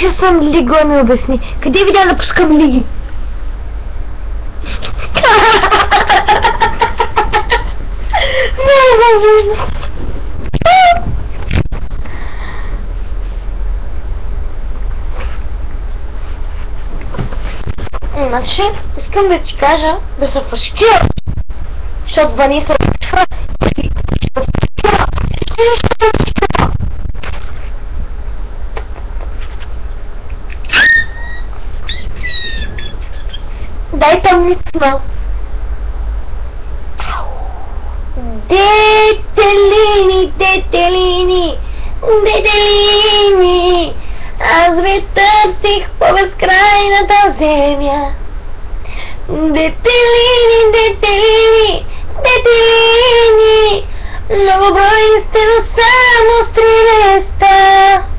Че съм лигла, ми обясни. Къде видя да пускам лиги? Не е възможно. Значи, искам да ти кажа да се фашкира, защото Ваниса фашкира и фашкира. Дай там митна. Детелини, детелини, детелини, аз ви търсих по безкрайната земя. Детелини, детелини, детелини, многобройни сте, но само с 3 места.